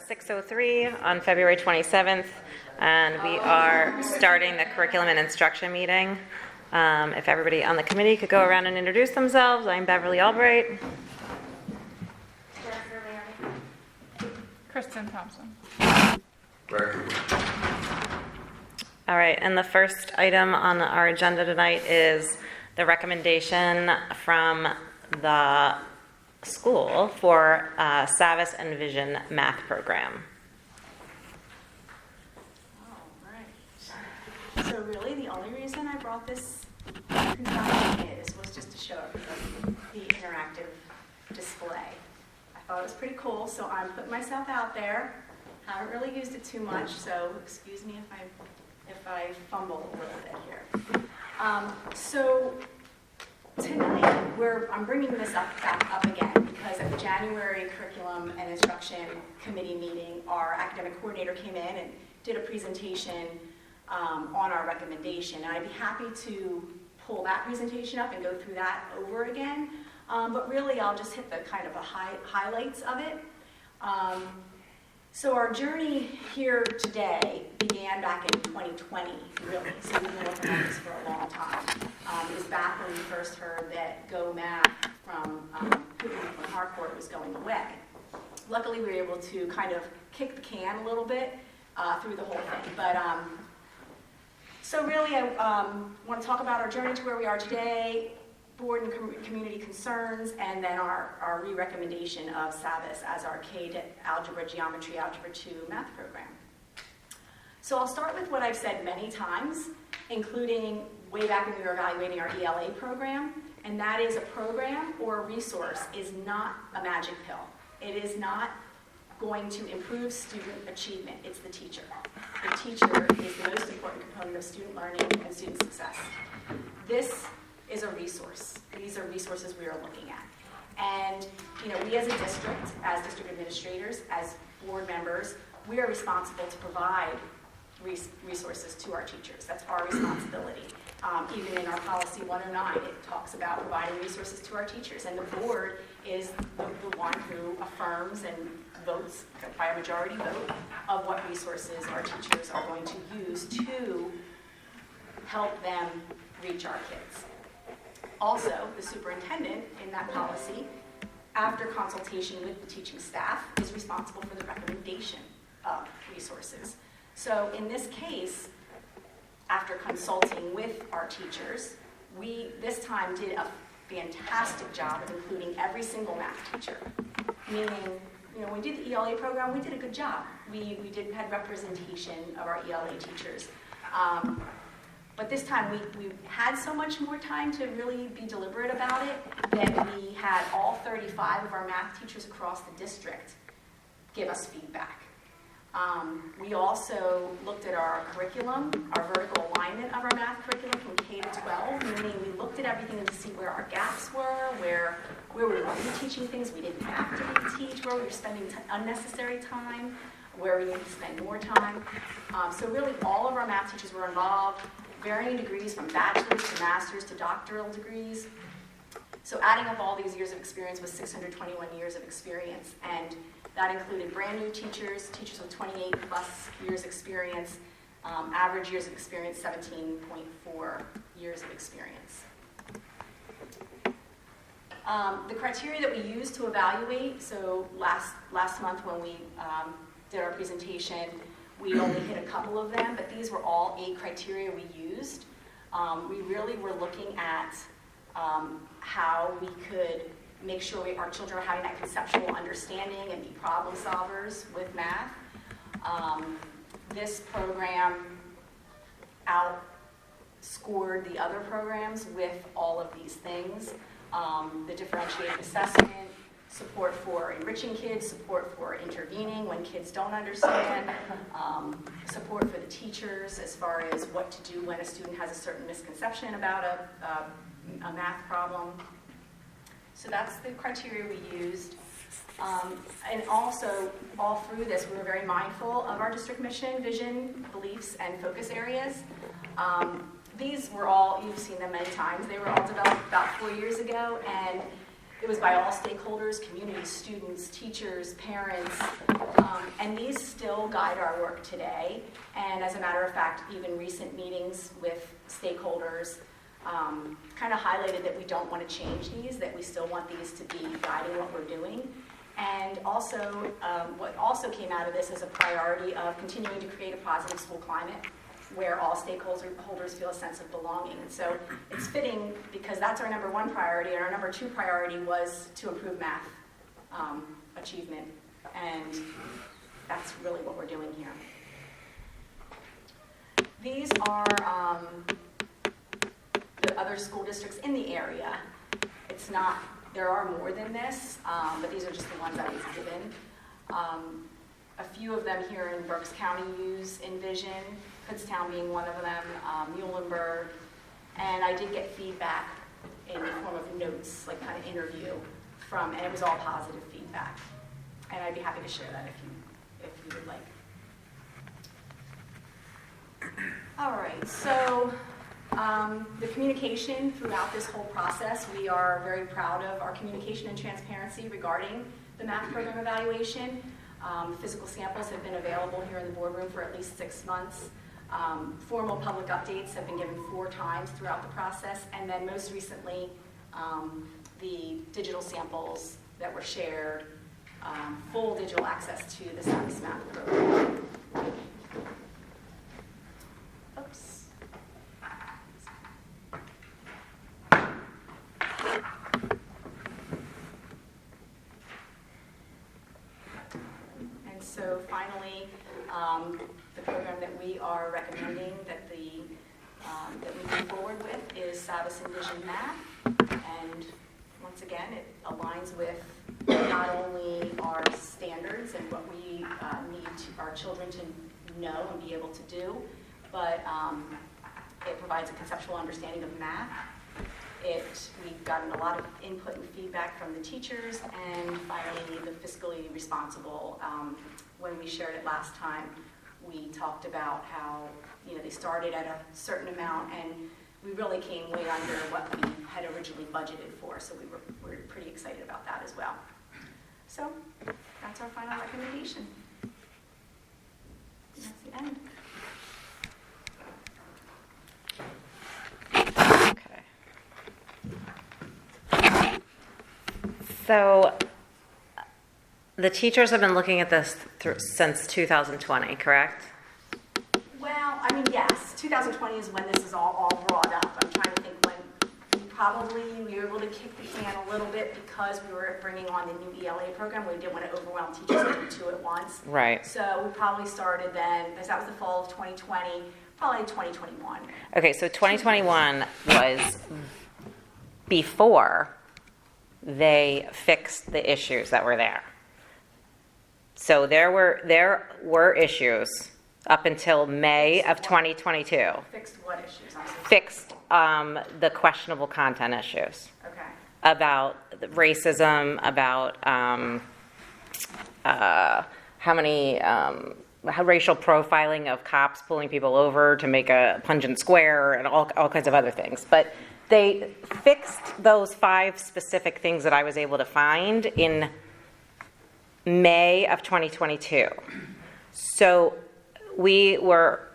6:03 on February 27th, and we are starting the curriculum and instruction meeting. If everybody on the committee could go around and introduce themselves. I'm Beverly Albright. Kristen Thompson. All right, and the first item on our agenda tonight is the recommendation from the school for Savvis and Vision math program. All right. So really the only reason I brought this was just to show everybody the interactive display. I thought it was pretty cool, so I'm putting myself out there. Haven't really used it too much, so excuse me if I fumble a little bit here. So tonight, I'm bringing this back up again because at the January Curriculum and Instruction Committee meeting, our academic coordinator came in and did a presentation on our recommendation. And I'd be happy to pull that presentation up and go through that over again. But really, I'll just hit the kind of the highlights of it. So our journey here today began back in 2020, really. So we've been working on this for a long time. It was back when we first heard that Go Math from Harcourt was going away. Luckily, we were able to kind of kick the can a little bit through the whole thing. But so really, I want to talk about our journey to where we are today, board and community concerns, and then our re-recommendation of Savvis as our K to Algebra, Geometry, Algebra 2 math program. So I'll start with what I've said many times, including way back when we were evaluating our ELA program, and that is a program or a resource is not a magic pill. It is not going to improve student achievement. It's the teacher. The teacher is the most important component of student learning and student success. This is a resource. These are resources we are looking at. And we as a district, as district administrators, as board members, we are responsible to provide resources to our teachers. That's our responsibility. Even in our policy 109, it talks about providing resources to our teachers. And the board is the one who affirms and votes by a majority vote of what resources our teachers are going to use to help them reach our kids. Also, the superintendent in that policy, after consultation with the teaching staff, is responsible for the recommendation of resources. So in this case, after consulting with our teachers, we this time did a fantastic job of including every single math teacher. Meaning, when we did the ELA program, we did a good job. We had representation of our ELA teachers. But this time we had so much more time to really be deliberate about it that we had all 35 of our math teachers across the district give us feedback. We also looked at our curriculum, our vertical alignment of our math curriculum from K to 12, meaning we looked at everything to see where our gaps were, where we were teaching things we didn't have to teach, where we were spending unnecessary time, where we needed to spend more time. So really all of our math teachers were involved, varying degrees from bachelor's to master's to doctoral degrees. So adding up all these years of experience was 621 years of experience, and that included brand new teachers with 28 plus years experience, average years of experience 17.4 years of experience. The criteria that we used to evaluate, so last month when we did our presentation, we only hit a couple of them, but these were all 8 criteria we used. We really were looking at how we could make sure our children are having that conceptual understanding and be problem solvers with math. This program outscored the other programs with all of these things. The differentiated assessment, support for enriching kids, support for intervening when kids don't understand, support for the teachers as far as what to do when a student has a certain misconception about a math problem. So that's the criteria we used. And also, all through this, we were very mindful of our district mission, vision, beliefs, and focus areas. These were all, you've seen them many times, they were all developed about 4 years ago, and It was by all stakeholders, community, students, teachers, parents, and these still guide our work today. And as a matter of fact, even recent meetings with stakeholders kind of highlighted that we don't want to change these, that we still want these to be guiding what we're doing. And also, what also came out of this is a priority of continuing to create a positive school climate where all stakeholders feel a sense of belonging. And so it's fitting because that's our number one priority, and our number two priority was to improve math achievement, and that's really what we're doing here. These are the other school districts in the area. It's not, there are more than this, but these are just the ones I was given. A few of them here in Berks County use Envision, Kutztown being one of them, Muhlenberg, and I did get feedback in the form of notes, like kind of interview from, and it was all positive feedback. And I'd be happy to share that if you would like. All right, so the communication throughout this whole process, we are very proud of our communication and transparency regarding the math program evaluation. Physical samples have been available here in the boardroom for at least 6 months. Formal public updates have been given 4 times throughout the process, and then most recently, the digital samples that were shared, full digital access to the SAVIS Math program. Oops. And so finally, the program that we are recommending that we move forward with is SAVIS Envision Math. And once again, it aligns with not only our standards and what we need our children to know and be able to do, but it provides a conceptual understanding of math. We've gotten a lot of input and feedback from the teachers, and finally the fiscally responsible. When we shared it last time, we talked about how they started at a certain amount, and we really came way under what we had originally budgeted for, so we're pretty excited about that as well. So that's our final recommendation. And that's the end. Okay. So the teachers have been looking at this since 2020, correct? Well, I mean, yes. 2020 is when this is all brought up. I'm trying to think when we were able to kick the can a little bit because we were bringing on the new ELA program. We didn't want to overwhelm teachers and do 2 at once. Right. So we probably started then, because that was the fall of 2020, probably 2021. Okay, so 2021 was before they fixed the issues that were there. So there were issues up until May of 2022. Fixed what issues? Fixed the questionable content issues. Okay. About racism, about how racial profiling of cops pulling people over to make a pungent square and all kinds of other things. But they fixed those 5 specific things that I was able to find in May of 2022. So we were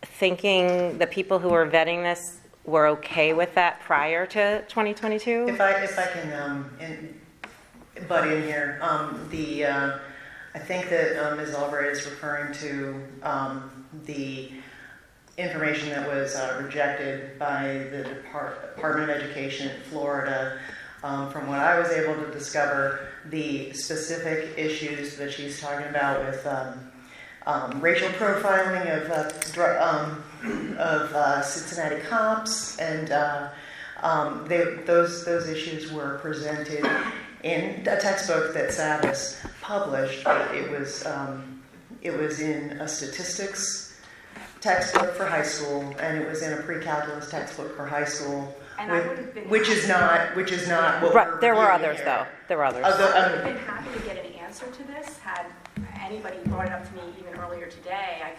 thinking the people who were vetting this were okay with that prior to 2022? If I can butt in here, I think that Ms. Albright is referring to the information that was rejected by the Department of Education in Florida. From what I was able to discover, the specific issues that she's talking about with racial profiling of Cincinnati cops, and those issues were presented in a textbook that SAVIS published. It was in a statistics textbook for high school, and it was in a pre-calculus textbook for high school. And I would have been which is not what Right, we're there were reviewing others here. though. There were others. I would have been happy to get an answer to this had anybody brought it up to me even earlier today. I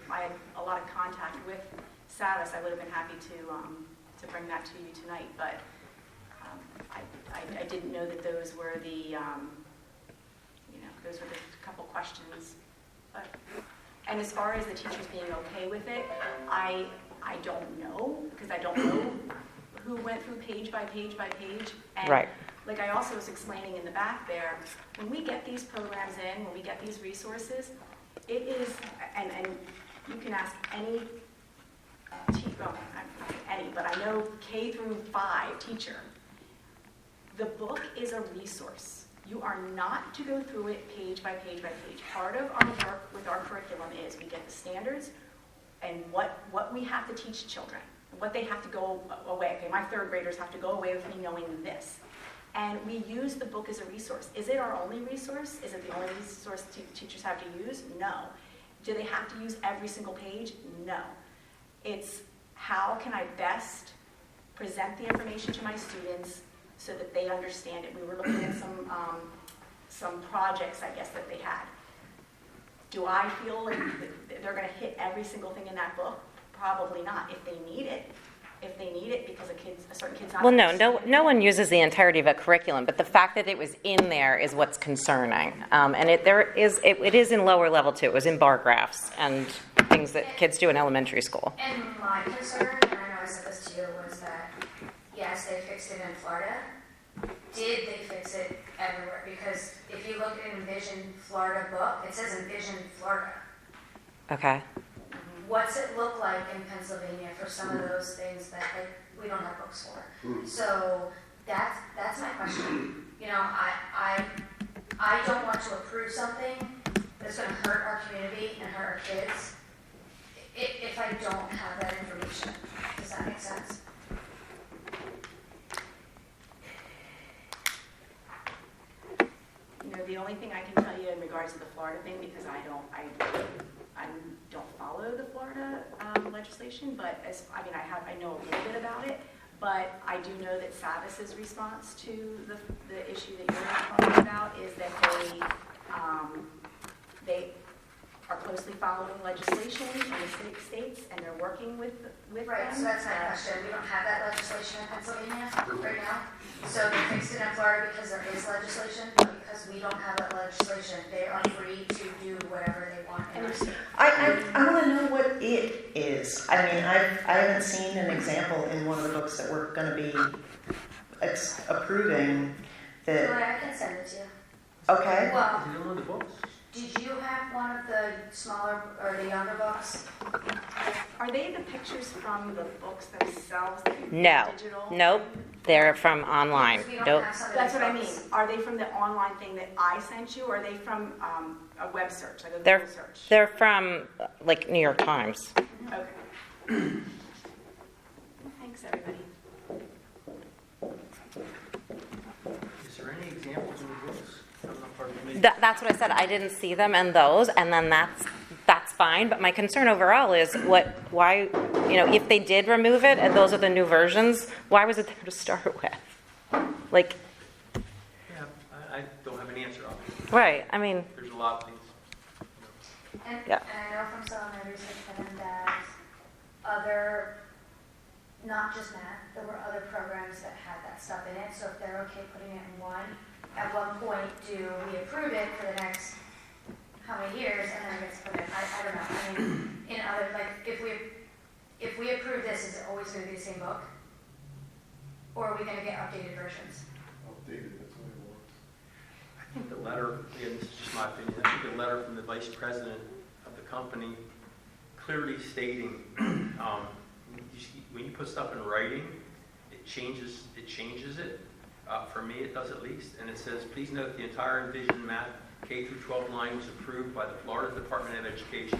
had a lot of contact with SAVIS. I would have been happy to bring that to you tonight, but I didn't know that those were the, those were the couple questions. And as far as the teachers being okay with it, I don't know, because I don't know who went through page by page by page. And Right. like I also was explaining in the back there, when we get these programs in, when we get these resources, it is, and you can ask any well, not any, but I know K through 5 teacher, the book is a resource. You are not to go through it page by page by page. Part of our work with our curriculum is we get the standards and what we have to teach children, what they have to go away. Okay, my 3rd graders have to go away with me knowing this. And we use the book as a resource. Is it our only resource? Is it the only resource teachers have to use? No. Do they have to use every single page? No. It's how can I best present the information to my students so that they understand it. We were looking at some projects, I guess, that they had. Do I feel like they're going to hit every single thing in that book? Probably not. If they need it because a certain kid's not. Well, no one uses the entirety of a curriculum, but the fact that it was in there is what's concerning. And it is in lower level too. It was in bar graphs and things that kids do in elementary school. And my concern, and I know I said this to you, was that, yes, they fixed it in Florida. Did they fix it everywhere? Because if you look at Envision Florida book, it says Envision Florida. Okay. What's it look like in Pennsylvania for some of those things that we don't have books for? So that's my question. I don't want to approve something that's going to hurt our community and hurt our kids if I don't have that information. Does that make sense? The only thing I can tell you in regards to the Florida thing, because I don't follow the Florida legislation, but I know a little bit about it. But I do know that Savis's response to the issue that you're talking about is that they are closely following legislation in the states, and they're working with Right, them. so that's my question. We don't have that legislation in Pennsylvania right now. So they fixed it in Florida because there is legislation, but because we don't have that legislation, they are free to do whatever they want in our state. I want to know what it is. I mean, I haven't seen an example in one of the books that we're going to be approving that. Well, I can send it to you. Okay. Well, You don't know the books? did you have one of the smaller or the younger books? Are they the pictures from the books themselves that you No. digital? Nope. They're from online. We don't Nope. have some of That's these what I mean. books. Are they from the online thing that I sent you, or are they from a web search, like a They're Google search? they're from like New York Times. Okay. Thanks, everybody. Is there any examples in the books? I'm not part of the meeting. That's what I said. I didn't see them in those, and then that's fine. But my concern overall is why, if they did remove it and those are the new versions, why was it there to start with? Like, Yeah, I don't have an answer on it. right? I mean, There's a lot of things. And, Yeah. and I know from some of my research that not just math, there were other programs that had that stuff in it. So if they're okay putting it in one, at one point do we approve it for the next how many years and then it gets put in? I don't know. I mean, in other, like, if we approve this, is it always going to be the same book? Or are we going to get updated versions? I think the letter, again, this is just my opinion, I think the letter from the vice president of the company clearly stating, when you put stuff in writing, it changes it. For me, it does at least. And it says, please note the entire Envision Math K through 12 line was approved by the Florida Department of Education.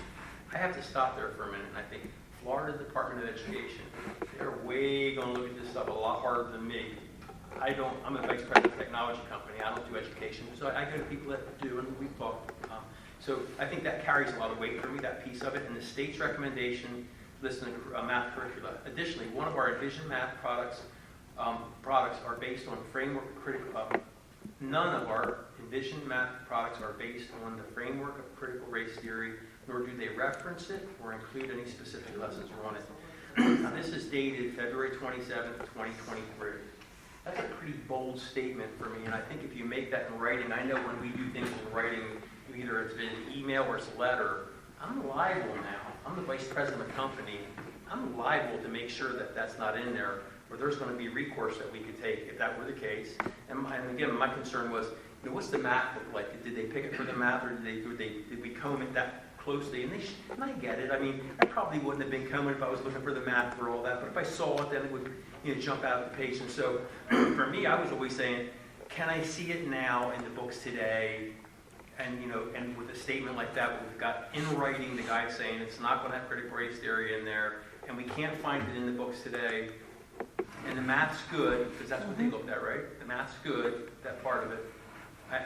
I have to stop there for a minute and I think, Florida Department of Education, they're way going to look at this stuff a lot harder than me. I'm a vice president of a technology company. I don't do education. So I go to people that do, and we talk. So I think that carries a lot of weight for me, that piece of it. And the state's recommendation listing math curricula. Additionally, one of our Envision Math products are based on framework critical. None of our Envision Math products are based on the framework of critical race theory, nor do they reference it or include any specific lessons on it. Now, this is dated February 27th, 2023. That's a pretty bold statement for me, and I think if you make that in writing, I know when we do things in writing, either it's been email or it's a letter, I'm liable now. I'm the vice president of the company. I'm liable to make sure that that's not in there, or there's going to be recourse that we could take if that were the case. And again, my concern was, you know, what's the math look like? Did they pick it for the math, or did we comb it that closely? And and I get it. I mean, I probably wouldn't have been combing if I was looking for the math for all that, but if I saw it, then it would, you know, jump out of the page. And so, for me, I was always saying, can I see it now in the books today? And, you know, and with a statement like that, where we've got in writing the guy saying it's not going to have critical race theory in there, and we can't find it in the books today, and the math's good, because that's what they looked at, right? The math's good, that part of it.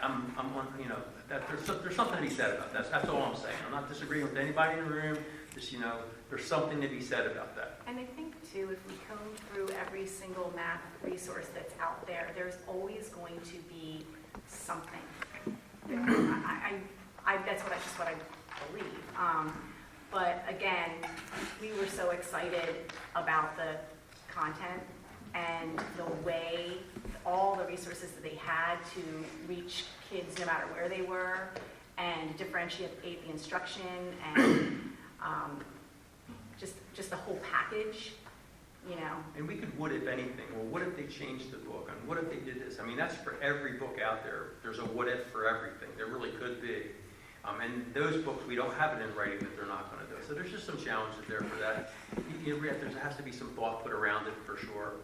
I'm on, you know, that there's something to be said about that. That's all I'm saying. I'm not disagreeing with anybody in the room. Just, you know, there's something to be said about that. And I think too, if we comb through every single math resource that's out there, there's always going to be something. That's what I believe. But again, we were so excited about the content and the way, all the resources that they had to reach kids no matter where they were, and differentiate the instruction, and just the whole package, you know. And we could what if anything. Well, what if they changed the book? And what if they did this? I mean, that's for every book out there. There's a what if for everything. There really could be. And those books, we don't have it in writing that they're not going to do. So there's just some challenges there for that. There has to be some thought put around it for sure.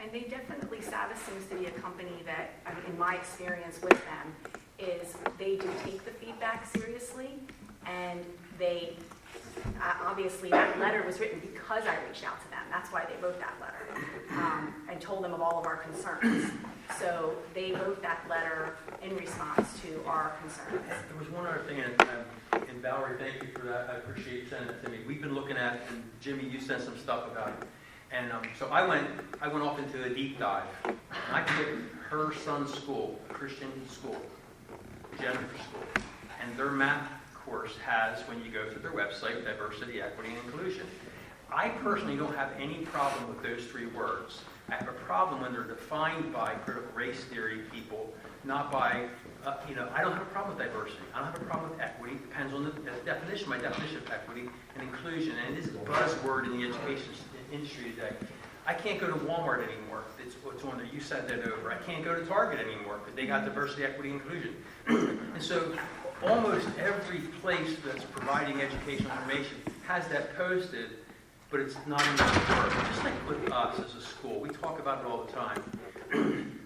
And they definitely, Savvis seems to be a company that, I mean, in my experience with them, is they do take the feedback seriously, and they, obviously that letter was written because I reached out to them. That's why they wrote that letter, and told them of all of our concerns. So they wrote that letter in response to our concerns. There was one other thing, and Valerie, thank you for that. I appreciate you sending it to me. We've been looking at, and Jimmy, you sent some stuff about it. And so I went off into a deep dive. And I took her son's school, a Christian school, Jennifer School, and their math course has, when you go to their website, diversity, equity, and inclusion. I personally don't have any problem with those three words. I have a problem when they're defined by critical race theory people, not by, I don't have a problem with diversity. I don't have a problem with equity. It depends on the definition, my definition of equity and inclusion. And it is a buzzword in the education industry today. I can't go to Walmart anymore. It's on there. You said that over. I can't go to Target anymore because they got diversity, equity, inclusion. And so almost every place that's providing educational information has that posted, but it's not in the word. Just like with us as a school, we talk about it all the time.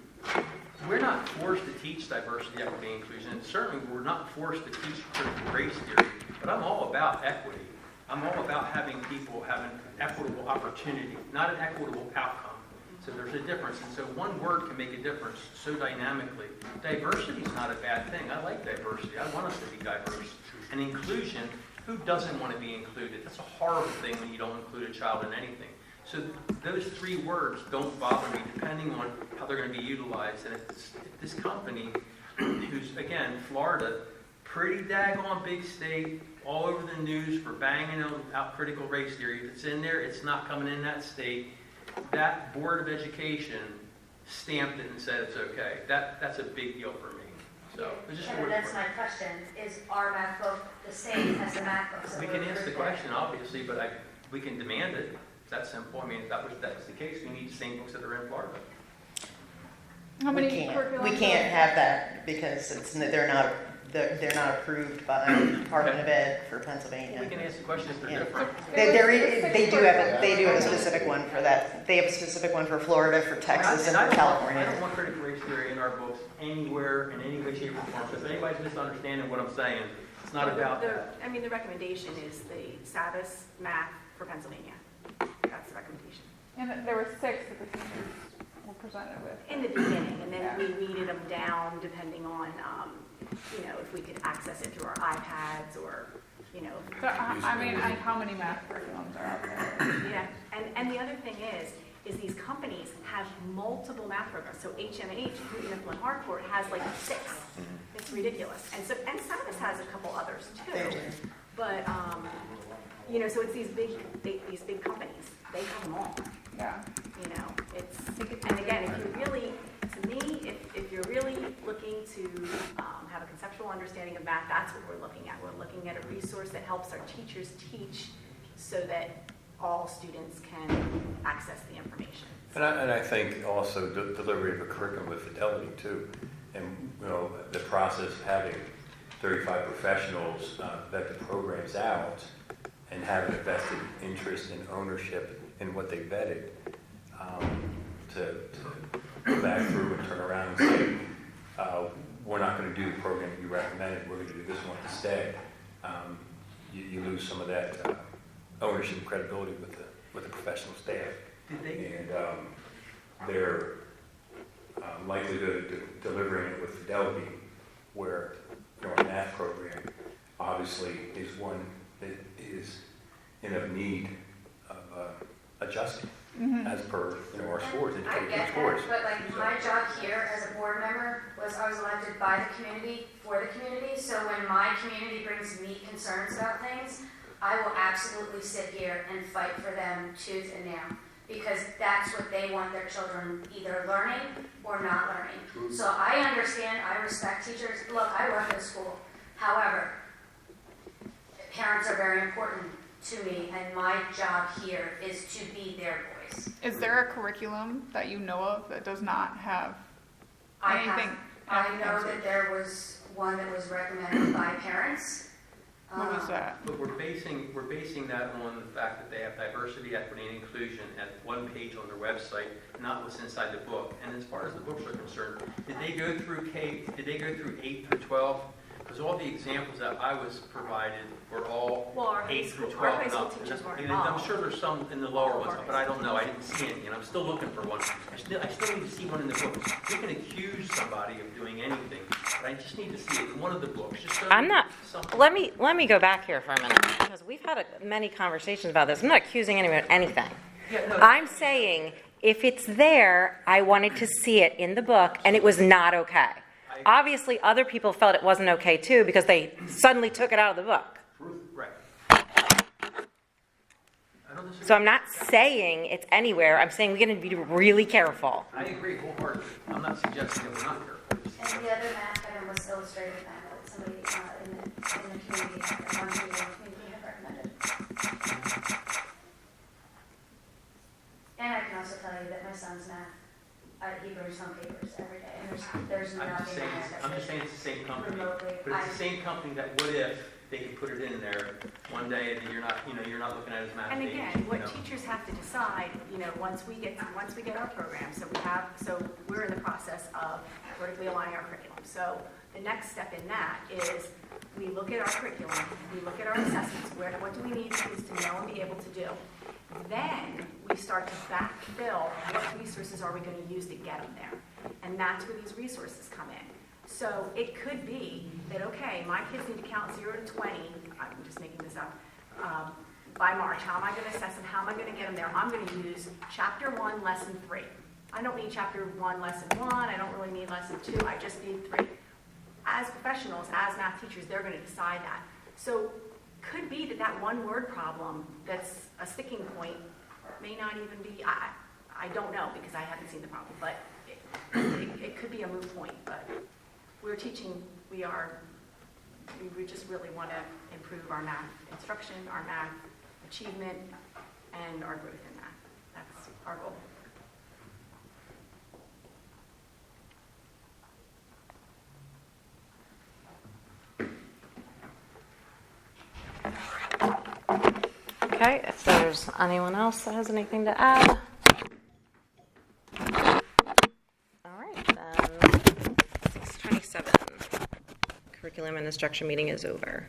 We're not forced to teach diversity, equity, and inclusion, and certainly we're not forced to teach critical race theory, but I'm all about equity. I'm all about having people have an equitable opportunity, not an equitable outcome. So there's a difference, and so one word can make a difference so dynamically. Diversity is not a bad thing. I like diversity. I want us to be diverse. And inclusion, who doesn't want to be included? That's a horrible thing when you don't include a child in anything. So those three words don't bother me, depending on how they're going to be utilized. And if this company, who's, again, Florida, pretty daggone big state, all over the news for banging out critical race theory, if it's in there, it's not coming in that state. That Board of Education stamped it and said it's okay. That's a big deal for me. So it's just And that's my question, is our math book the same as the math books that we were can ask the approved there? question, obviously, but we can demand it. It's that simple. I mean, if that was the case, we need the same books that are in Florida. How many We curriculums? can't have that because they're not approved by Department of Ed for Pennsylvania. We can ask the question if they're Yeah. different. They do have a specific one for that. They have a specific one for Florida, for Texas, and I for don't want California. critical race theory in our books anywhere, in any way, shape, or form. So if anybody's misunderstanding what I'm saying, it's not about that. I mean, the recommendation is the Savvis math for Pennsylvania. That's the recommendation. And there were 6 that the teachers were presented with. In the beginning, and then we weeded them down depending on, if we could access it through our iPads or, So, I mean, and how many math curriculums are out there? yeah. And the other thing is these companies have multiple math programs. So HMH, Newton Mifflin Harcourt, has like 6. It's ridiculous. And Savvis has a couple others They too. do. But, so it's these big companies. They have them all. Yeah. And again, if you really you're really looking to have a conceptual understanding of math, that's what we're looking at. We're looking at a resource that helps our teachers teach so that all students can access the information. And I think also delivery of a curriculum with fidelity too. And, you know, the process of having 35 professionals vet the programs out and having a vested interest and ownership in what they vetted, to go back through and turn around and say, we're not going to do the program you recommended, we're going to do this one instead. You lose some of that ownership and credibility with the professional staff. And their likelihood of delivering it with fidelity, where, you know, our math program obviously is one that is in of need of adjusting as per, you know, our scores, I indicated get scores. that, but like my job here as a board member was I was elected by the community, for the community, so when my community brings me concerns about things, I will absolutely sit here and fight for them tooth and nail, because that's what they want their children either learning or not learning. So I understand, I respect teachers. Look, I work at a school. However, parents are very important to me, and my job here is to be their voice. Is there a curriculum that you know of that does not have I anything? know that there was one that was recommended by parents. What was that? But we're basing that on the fact that they have diversity, equity, and inclusion at one page on their website, not what's inside the book. And as far as the books are concerned, did they go through 8 through 12? Because all the examples that I was provided were all Well, our 8 high through school, 12 our high school and up. teachers weren't And I'm involved. sure there's some in the lower ones, but I don't know. I didn't see any, and I'm still looking for one. I still need to see one in the book. You can accuse somebody of doing anything, but I just need to see it in one of the books. Just so I'm not, something. let me go back here for a minute, because we've had many conversations about this. I'm not accusing anyone of anything. Yeah, no, I'm saying, if it's there, I wanted to see it in the book, and it was not okay. Obviously, other people felt it wasn't okay too, because they suddenly took it out of the book. Right. I don't disagree. So I'm not saying it's anywhere, I'm saying we're gonna be really careful. I agree wholeheartedly. I'm not suggesting that we're not careful. And the other math item was illustrated math that somebody in the community, one people in the community had recommended. And I can also tell you that my son's math, he brings home papers every day, and there's I'm just nothing saying, in there I'm just that saying it's the same company. remotely. But it's the same company that what if they could put it in there one day and you're not looking at it as math. And days, again, what you know? teachers have to decide, once we get our program, so we're in the process of vertically aligning our curriculum. So the next step in that is we look at our curriculum, we look at our assessments, what do we need students to know and be able to do? Then we start to backfill what resources are we going to use to get them there. And that's where these resources come in. So it could be that, okay, my kids need to count 0 to 20, I'm just making this up, by March. How am I going to assess them? How am I going to get them there? I'm going to use Chapter 1, Lesson 3. I don't need Chapter 1, Lesson 1. I don't really need Lesson 2. I just need 3. As professionals, as math teachers, they're going to decide that. So could be that one word problem that's a sticking point may not even be, I don't know because I haven't seen the problem, but it could be a moot point. But we're teaching, we just really want to improve our math instruction, our math achievement, and our growth in math. That's our goal. Okay, if there's anyone else that has anything to add. All right, then, 6:27. Curriculum and instruction meeting is over.